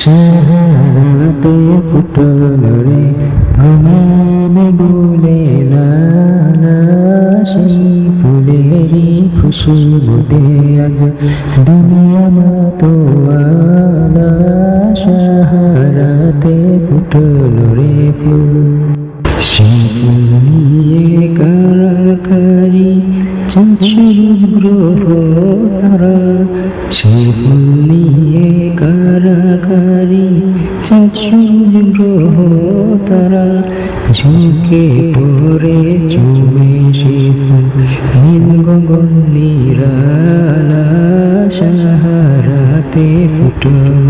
সাহারাতে ফুটল রে রঙিন গুলে লালা, সেই ফুলেরই খুশবুতে আজ দুনিয়া মাতোয়ালা। সাহারাতে ফুটল রে ফুল, সেই ফুল নিয়ে কারাকারি চাঁদ সূরজ গ্রহ তারা, সেই ফুল নিয়ে কারাকারি চাঁদ সূরজ গ্রহ তারা, ঝুঁকে পড়ে চুমে সে ফুল নীল গগন নিরালা। সাহারাতে ফুটল